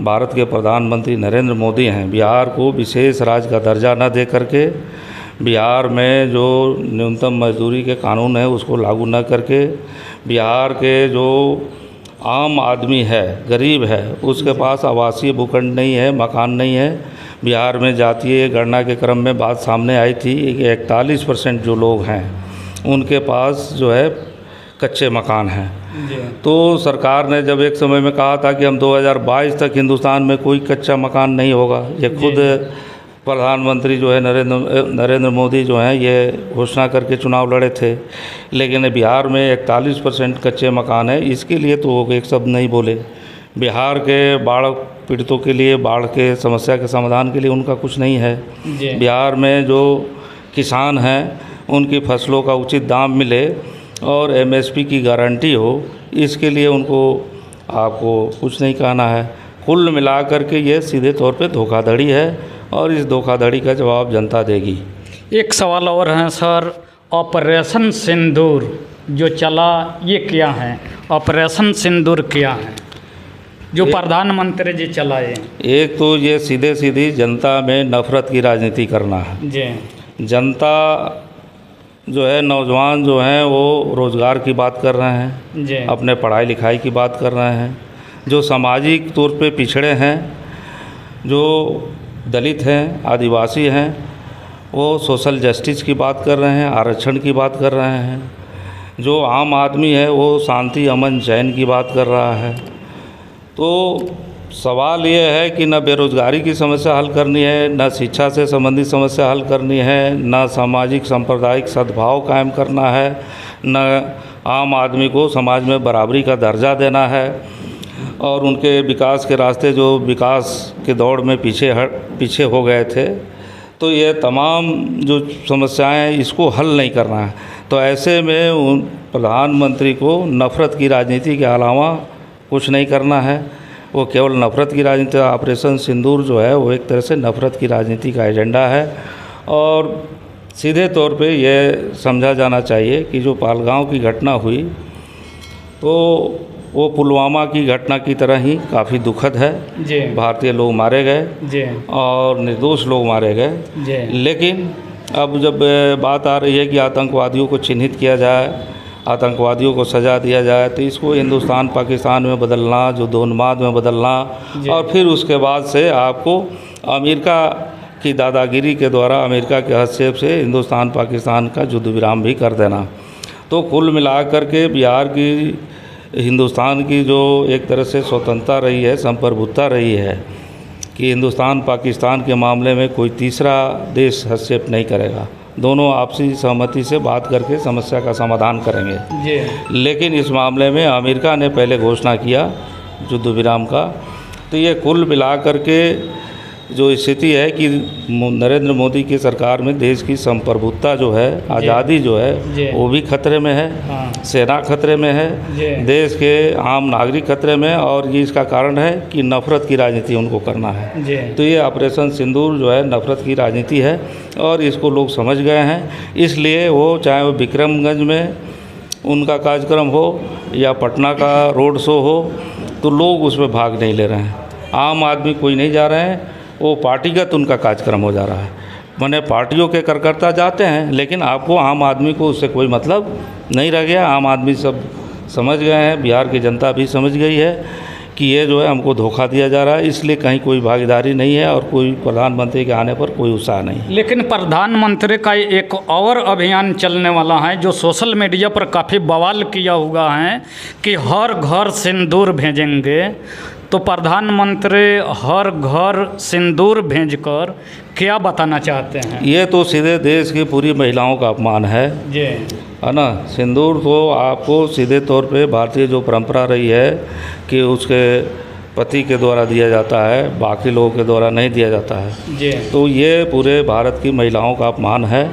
भारत के प्रधानमंत्री नरेंद्र मोदी हैं, बिहार को विशेष राज्य का दर्जा न दे करके, बिहार में जो न्यूनतम मजदूरी के कानून है उसको लागू न करके, बिहार के जो आम आदमी है, गरीब है, उसके पास आवासीय भूखंड नहीं है, मकान नहीं है। बिहार में जातीय गणना के क्रम में बात सामने आई थी कि 41% जो लोग हैं उनके पास जो है कच्चे मकान हैं। तो सरकार ने जब एक समय में कहा था कि हम 2022 तक हिंदुस्तान में कोई कच्चा मकान नहीं होगा, ये खुद प्रधानमंत्री जो है नरेंद्र मोदी जो हैं ये घोषणा करके चुनाव लड़े थे, लेकिन बिहार में 41% कच्चे मकान है। इसके लिए तो वो एक शब्द नहीं बोले। बिहार के बाढ़ पीड़ितों के लिए, बाढ़ के समस्या के समाधान के लिए उनका कुछ नहीं है। बिहार में जो किसान हैं उनकी फसलों का उचित दाम मिले और एमएसपी की गारंटी हो, इसके लिए उनको आपको कुछ नहीं कहना है। कुल मिलाकर के ये सीधे तौर पे धोखाधड़ी है और इस धोखाधड़ी का जवाब जनता देगी। एक सवाल और है सर, ऑपरेशन सिंदूर जो चला ये क्या है? ऑपरेशन सिंदूर क्या है जो प्रधानमंत्री जी चलाए? एक तो ये सीधे सीधी जनता में नफरत की राजनीति करना है जी। जनता जो है, नौजवान जो हैं वो रोज़गार की बात कर रहे हैं जी, अपने पढ़ाई लिखाई की बात कर रहे हैं। जो सामाजिक तौर पे पिछड़े हैं, जो दलित हैं, आदिवासी हैं, वो सोशल जस्टिस की बात कर रहे हैं, आरक्षण की बात कर रहे हैं। जो आम आदमी है वो शांति, अमन, चैन की बात कर रहा है। तो सवाल ये है कि न बेरोज़गारी की समस्या हल करनी है, न शिक्षा से संबंधित समस्या हल करनी है, न सामाजिक सांप्रदायिक सद्भाव कायम करना है, न आम आदमी को समाज में बराबरी का दर्जा देना है और उनके विकास के रास्ते जो विकास के दौड़ में पीछे हो गए थे, तो ये तमाम जो समस्याएं इसको हल नहीं करना है। तो ऐसे में उन प्रधानमंत्री को नफ़रत की राजनीति के अलावा कुछ नहीं करना है। वो केवल नफ़रत की राजनीति, ऑपरेशन सिंदूर जो है वो एक तरह से नफ़रत की राजनीति का एजेंडा है। और सीधे तौर पे ये समझा जाना चाहिए कि जो पहलगाम की घटना हुई तो वो पुलवामा की घटना की तरह ही काफ़ी दुखद है। भारतीय लोग मारे गए और निर्दोष लोग मारे गए, लेकिन अब जब बात आ रही है कि आतंकवादियों को चिन्हित किया जाए, आतंकवादियों को सज़ा दिया जाए, तो इसको हिंदुस्तान पाकिस्तान में बदलना, युद्धोन्माद में बदलना और फिर उसके बाद से आपको अमेरिका की दादागिरी के द्वारा, अमेरिका के हस्तक्षेप से हिंदुस्तान पाकिस्तान का युद्ध विराम भी कर देना। तो कुल मिलाकर के बिहार की, हिंदुस्तान की जो एक तरह से स्वतंत्रता रही है, संप्रभुता रही है कि हिंदुस्तान पाकिस्तान के मामले में कोई तीसरा देश हस्तक्षेप नहीं करेगा। दोनों आपसी सहमति से बात करके समस्या का समाधान करेंगे। लेकिन इस मामले में अमेरिका ने पहले घोषणा किया युद्ध विराम का। तो ये कुल मिलाकर के जो स्थिति है कि नरेंद्र मोदी की सरकार में देश की संप्रभुता जो है, आज़ादी जो है, वो भी खतरे में है। सेना खतरे में है, देश के आम नागरिक खतरे में, और ये इसका कारण है कि नफ़रत की राजनीति उनको करना है। तो ये ऑपरेशन सिंदूर जो है नफ़रत की राजनीति है और इसको लोग समझ गए हैं। इसलिए वो चाहे वो विक्रमगंज में उनका कार्यक्रम हो या पटना का रोड शो हो, तो लोग उसमें भाग नहीं ले रहे हैं। आम आदमी कोई नहीं जा रहे हैं, वो पार्टीगत उनका कार्यक्रम हो जा रहा है। माने पार्टियों के कार्यकर्ता जाते हैं, लेकिन आपको आम आदमी को उससे कोई मतलब नहीं रह गया। आम आदमी सब समझ गए हैं, बिहार की जनता भी समझ गई है कि ये जो है हमको धोखा दिया जा रहा है, इसलिए कहीं कोई भागीदारी नहीं है और कोई प्रधानमंत्री के आने पर कोई उत्साह नहीं। लेकिन प्रधानमंत्री का एक और अभियान चलने वाला है जो सोशल मीडिया पर काफ़ी बवाल किया हुआ है कि हर घर सिंदूर भेजेंगे। तो प्रधानमंत्री हर घर सिंदूर भेजकर क्या बताना चाहते हैं? ये तो सीधे देश की पूरी महिलाओं का अपमान है है ना। सिंदूर तो आपको सीधे तौर पे भारतीय जो परंपरा रही है कि उसके पति के द्वारा दिया जाता है, बाकी लोगों के द्वारा नहीं दिया जाता है। तो ये पूरे भारत की महिलाओं का अपमान है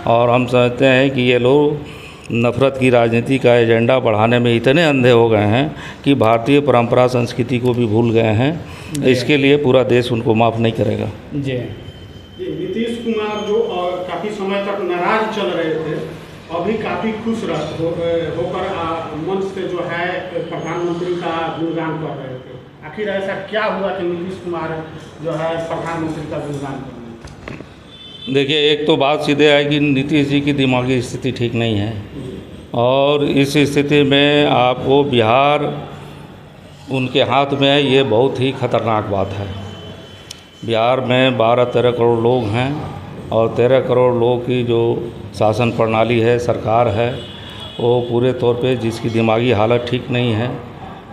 और हम समझते हैं कि ये लोग नफ़रत की राजनीति का एजेंडा बढ़ाने में इतने अंधे हो गए हैं कि भारतीय परंपरा संस्कृति को भी भूल गए हैं। इसके लिए पूरा देश उनको माफ़ नहीं करेगा। नीतीश कुमार जो काफ़ी समय तक नाराज चल रहे थे, अभी काफ़ी खुश होकर मंच से जो है प्रधानमंत्री का गुणगान कर रहे थे। आखिर ऐसा क्या हुआ कि नीतीश कुमार जो है प्रधानमंत्री का योगदान करेंगे? देखिए, एक तो बात सीधे है कि नीतीश जी की दिमागी स्थिति ठीक नहीं है, और इस स्थिति में आपको बिहार उनके हाथ में है, ये बहुत ही खतरनाक बात है। बिहार में 12-13 करोड़ लोग हैं, और 13 करोड़ लोगों की जो शासन प्रणाली है, सरकार है, वो पूरे तौर पे जिसकी दिमागी हालत ठीक नहीं है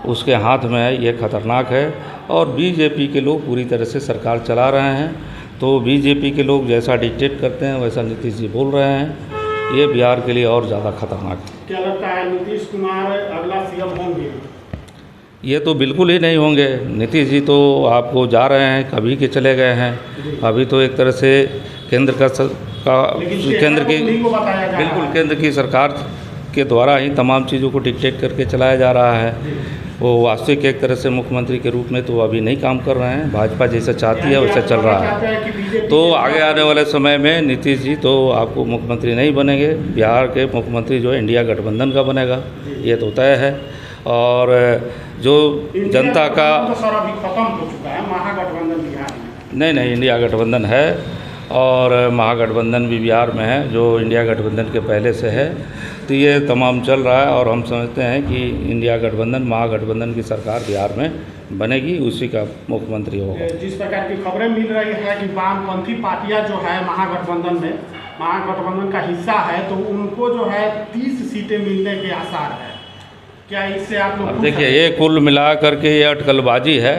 उसके हाथ में है, ये खतरनाक है। और बीजेपी के लोग पूरी तरह से सरकार चला रहे हैं, तो बीजेपी के लोग जैसा डिक्टेट करते हैं वैसा नीतीश जी बोल रहे हैं, ये बिहार के लिए और ज़्यादा खतरनाक है। क्या लगता है नीतीश कुमार अगला सीएम होंगे? ये तो बिल्कुल ही नहीं होंगे। नीतीश जी तो आपको जा रहे हैं, कभी के चले गए हैं। अभी तो एक तरह से केंद्र केंद्र की बिल्कुल केंद्र की सरकार के द्वारा ही तमाम चीज़ों को डिक्टेट करके चलाया जा रहा है। वो वास्तविक एक तरह से मुख्यमंत्री के रूप में तो अभी नहीं काम कर रहे हैं। भाजपा जैसा चाहती है वैसा चल रहा है। तो आगे आने वाले समय में नीतीश जी तो आपको मुख्यमंत्री नहीं बनेंगे। बिहार के मुख्यमंत्री जो है इंडिया गठबंधन का बनेगा, ये तो तय है। और जो जनता का तो सर अभी खत्म हो चुका है, महागठबंधन बिहार में नहीं, इंडिया गठबंधन है, और महागठबंधन भी बिहार में है जो इंडिया गठबंधन के पहले से है। तो ये तमाम चल रहा है, और हम समझते हैं कि इंडिया गठबंधन महागठबंधन की सरकार बिहार में बनेगी, उसी का मुख्यमंत्री होगा। जिस प्रकार की खबरें मिल रही है कि वामपंथी पार्टियां जो है महागठबंधन का हिस्सा है, तो उनको जो है 30 सीटें मिलने के आसार है। क्या इससे आप लोग देखिए, ये कुल मिला करके ये अटकलबाजी है,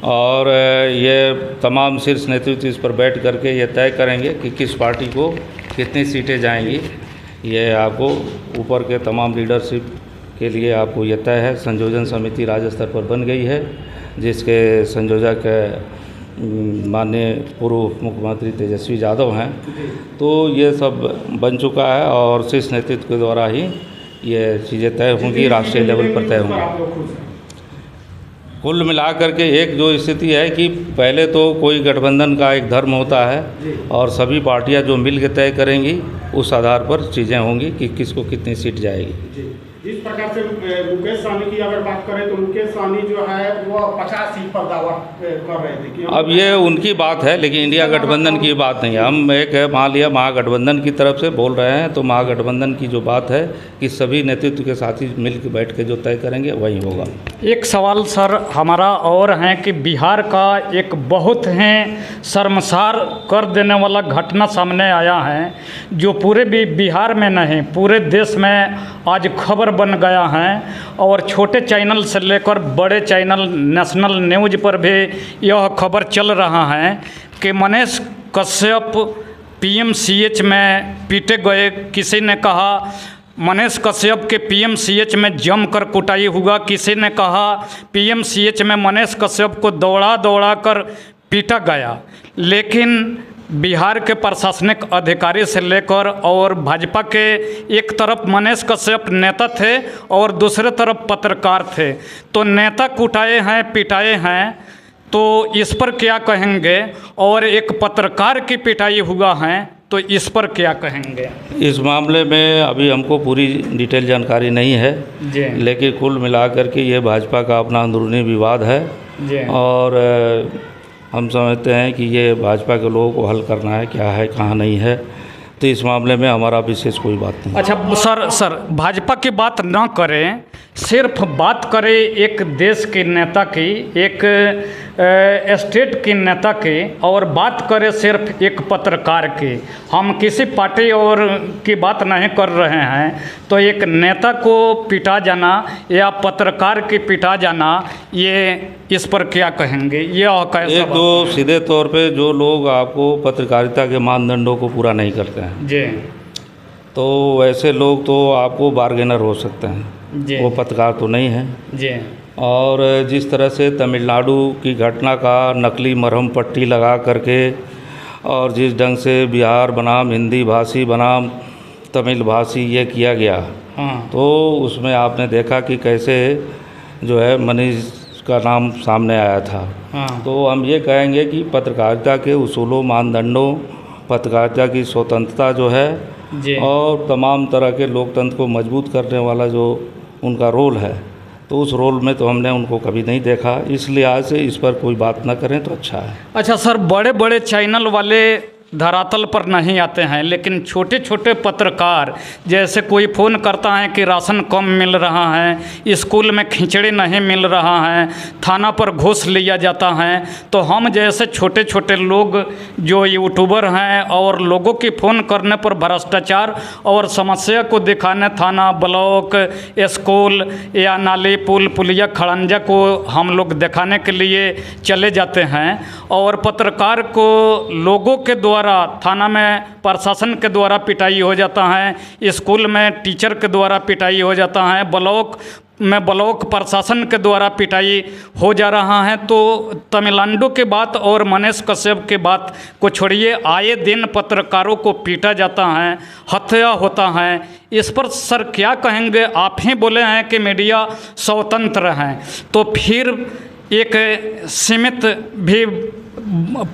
और ये तमाम शीर्ष नेतृत्व इस पर बैठ करके ये तय करेंगे कि किस पार्टी को कितनी सीटें जाएंगी। ये आपको ऊपर के तमाम लीडरशिप के लिए आपको ये तय है। संयोजन समिति राज्य स्तर पर बन गई है, जिसके संयोजक माननीय पूर्व मुख्यमंत्री तेजस्वी यादव हैं। तो ये सब बन चुका है, और शीर्ष नेतृत्व के द्वारा ही ये चीज़ें तय होंगी, राष्ट्रीय लेवल पर तय होंगी। कुल मिलाकर के एक जो स्थिति है कि पहले तो कोई गठबंधन का एक धर्म होता है, और सभी पार्टियां जो मिल के तय करेंगी उस आधार पर चीज़ें होंगी कि किसको कितनी सीट जाएगी। जिस प्रकार से मुकेश सहनी की अगर बात करें तो मुकेश सहनी जो है वो 50 सीट पर दावा कर रहे थे कि अब ये उनकी बात है, लेकिन इंडिया गठबंधन की बात नहीं है। हम एक मान लिया महागठबंधन की तरफ से बोल रहे हैं, तो महागठबंधन की जो बात है कि सभी नेतृत्व के साथी मिल के बैठ के जो तय करेंगे वही होगा। एक सवाल सर हमारा और है कि बिहार का एक बहुत ही शर्मसार कर देने वाला घटना सामने आया है, जो पूरे बिहार में नहीं पूरे देश में आज खबर बन गया है, और छोटे चैनल से लेकर बड़े चैनल नेशनल न्यूज़ पर भी यह खबर चल रहा है कि मनीष कश्यप पीएमसीएच में पीटे गए। किसी ने कहा मनीष कश्यप के पीएमसीएच में जमकर कुटाई हुआ, किसी ने कहा पीएमसीएच में मनीष कश्यप को दौड़ा कर पीटा गया। लेकिन बिहार के प्रशासनिक अधिकारी से लेकर और भाजपा के एक तरफ मनीष कश्यप नेता थे और दूसरे तरफ पत्रकार थे, तो नेता कुटाए हैं पिटाए हैं, तो इस पर क्या कहेंगे? और एक पत्रकार की पिटाई हुआ है, तो इस पर क्या कहेंगे? इस मामले में अभी हमको पूरी डिटेल जानकारी नहीं है जी, लेकिन कुल मिलाकर के ये भाजपा का अपना अंदरूनी विवाद है जी, और हम समझते हैं कि ये भाजपा के लोगों को हल करना है, क्या है कहाँ नहीं है, तो इस मामले में हमारा विशेष कोई बात नहीं। अच्छा सर भाजपा की बात ना करें, सिर्फ बात करें एक देश के नेता की, एक स्टेट के नेता की, और बात करें सिर्फ एक पत्रकार की। हम किसी पार्टी और की बात नहीं कर रहे हैं, तो एक नेता को पिटा जाना या पत्रकार की पिटा जाना, ये इस पर क्या कहेंगे? ये एक तो सीधे तौर पे जो लोग आपको पत्रकारिता के मानदंडों को पूरा नहीं करते हैं जी, तो वैसे लोग तो आपको बार्गेनर हो सकते हैं, वो पत्रकार तो नहीं है जी। और जिस तरह से तमिलनाडु की घटना का नकली मरहम पट्टी लगा करके और जिस ढंग से बिहार बनाम हिंदी भाषी बनाम तमिल भाषी ये किया गया, तो उसमें आपने देखा कि कैसे जो है मनीष का नाम सामने आया था। तो हम ये कहेंगे कि पत्रकारिता के उसूलों मानदंडों, पत्रकारिता की स्वतंत्रता जो है और तमाम तरह के लोकतंत्र को मजबूत करने वाला जो उनका रोल है, तो उस रोल में तो हमने उनको कभी नहीं देखा, इसलिए आज से इस पर कोई बात ना करें तो अच्छा है। अच्छा सर, बड़े बड़े चैनल वाले धरातल पर नहीं आते हैं, लेकिन छोटे छोटे पत्रकार, जैसे कोई फ़ोन करता है कि राशन कम मिल रहा है, स्कूल में खिचड़ी नहीं मिल रहा है, थाना पर घूस लिया जाता है, तो हम जैसे छोटे छोटे लोग जो यूट्यूबर हैं और लोगों की फ़ोन करने पर भ्रष्टाचार और समस्या को दिखाने थाना, ब्लॉक, स्कूल या नाली, पुल, पुलिया, खड़ंजा को हम लोग दिखाने के लिए चले जाते हैं, और पत्रकार को लोगों के द्वारा थाना में प्रशासन के द्वारा पिटाई हो जाता है, स्कूल में टीचर के द्वारा पिटाई हो जाता है, ब्लॉक में ब्लॉक प्रशासन के द्वारा पिटाई हो जा रहा है। तो तमिलनाडु की बात और मनीष कश्यप की बात को छोड़िए, आए दिन पत्रकारों को पीटा जाता है, हत्या होता है, इस पर सर क्या कहेंगे? आप ही बोले हैं कि मीडिया स्वतंत्र है, तो फिर एक सीमित भी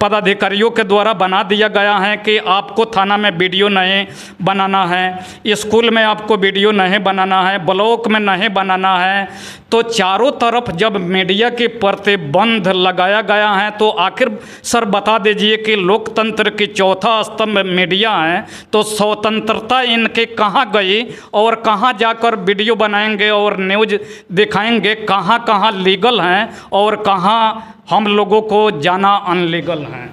पदाधिकारियों के द्वारा बना दिया गया है कि आपको थाना में वीडियो नहीं बनाना है, स्कूल में आपको वीडियो नहीं बनाना है, ब्लॉक में नहीं बनाना है। तो चारों तरफ जब मीडिया के प्रतिबंध लगाया गया है, तो आखिर सर बता दीजिए कि लोकतंत्र की चौथा स्तंभ मीडिया है, तो स्वतंत्रता इनके कहाँ गई और कहाँ जाकर वीडियो बनाएंगे और न्यूज़ दिखाएंगे? कहाँ कहाँ लीगल हैं और कहाँ हम लोगों को जाना अनलीगल है?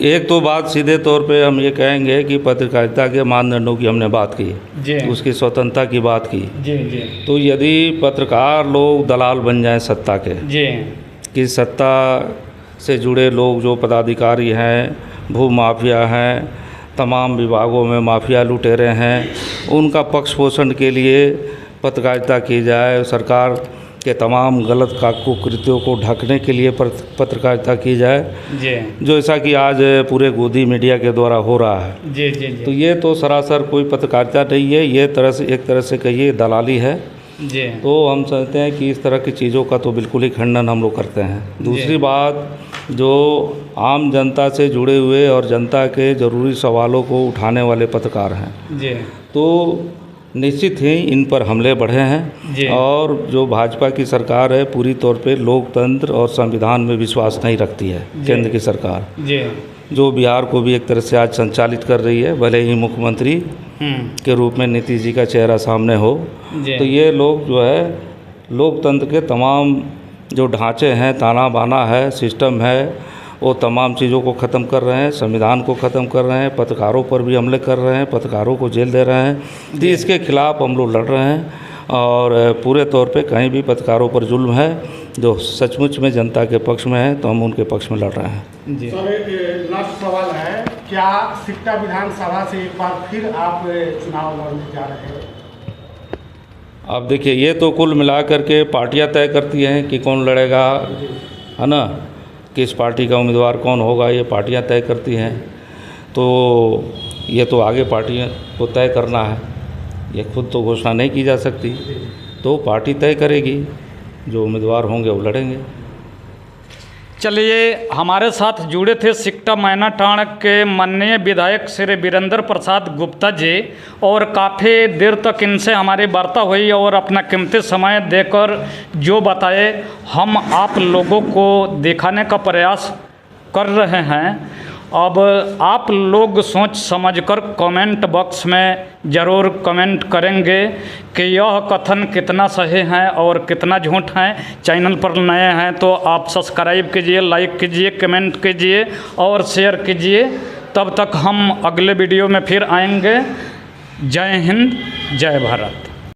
एक तो बात सीधे तौर पे हम ये कहेंगे कि पत्रकारिता के मानदंडों की हमने बात की जी, उसकी स्वतंत्रता की बात की जी जी तो यदि पत्रकार लोग दलाल बन जाएं सत्ता के, जी, कि सत्ता से जुड़े लोग जो पदाधिकारी हैं, भू माफिया हैं, तमाम विभागों में माफिया लुटेरे हैं, उनका पक्ष पोषण के लिए पत्रकारिता की जाए, सरकार के तमाम गलत कुकृत्यों को ढकने के लिए पत्रकारिता की जाए, जी जो ऐसा कि आज पूरे गोदी मीडिया के द्वारा हो रहा है, जी जी जी तो ये तो सरासर कोई पत्रकारिता नहीं है, ये एक तरह से कहिए दलाली है। जी तो हम समझते हैं कि इस तरह की चीज़ों का तो बिल्कुल ही खंडन हम लोग करते हैं। दूसरी बात, जो आम जनता से जुड़े हुए और जनता के ज़रूरी सवालों को उठाने वाले पत्रकार हैं, जी, तो निश्चित ही इन पर हमले बढ़े हैं, और जो भाजपा की सरकार है पूरी तौर पे लोकतंत्र और संविधान में विश्वास नहीं रखती है। केंद्र की सरकार जी, जो बिहार को भी एक तरह से आज संचालित कर रही है, भले ही मुख्यमंत्री के रूप में नीतीश जी का चेहरा सामने हो, तो ये लोग जो है लोकतंत्र के तमाम जो ढांचे हैं, ताना बाना है, सिस्टम है, वो तमाम चीज़ों को ख़त्म कर रहे हैं, संविधान को ख़त्म कर रहे हैं, पत्रकारों पर भी हमले कर रहे हैं, पत्रकारों को जेल दे रहे हैं। तो इसके खिलाफ़ हम लोग लड़ रहे हैं, और पूरे तौर पे कहीं भी पत्रकारों पर जुल्म है जो सचमुच में जनता के पक्ष में है, तो हम उनके पक्ष में लड़ रहे हैं। जी सर, एक लास्ट सवाल है, क्या सिकटा विधानसभा से एक बार फिर आप चुनाव लड़ने जा रहे हैं? अब देखिए, ये तो कुल मिलाकर के पार्टियां तय करती हैं कि कौन लड़ेगा, है ना, किस पार्टी का उम्मीदवार कौन होगा, ये पार्टियां तय करती हैं। तो ये तो आगे पार्टियों को तय करना है, ये खुद तो घोषणा नहीं की जा सकती, तो पार्टी तय करेगी, जो उम्मीदवार होंगे वो लड़ेंगे। चलिए, हमारे साथ जुड़े थे सिकटा मैनाटांड़ के माननीय विधायक श्री वीरेंद्र प्रसाद गुप्ता जी, और काफ़ी देर तक इनसे हमारी वार्ता हुई और अपना कीमती समय देकर जो बताए हम आप लोगों को दिखाने का प्रयास कर रहे हैं। अब आप लोग सोच समझकर कमेंट बॉक्स में ज़रूर कमेंट करेंगे कि यह कथन कितना सही है और कितना झूठ है। चैनल पर नए हैं तो आप सब्सक्राइब कीजिए, लाइक कीजिए, कमेंट कीजिए और शेयर कीजिए। तब तक हम अगले वीडियो में फिर आएंगे। जय हिंद, जय भारत।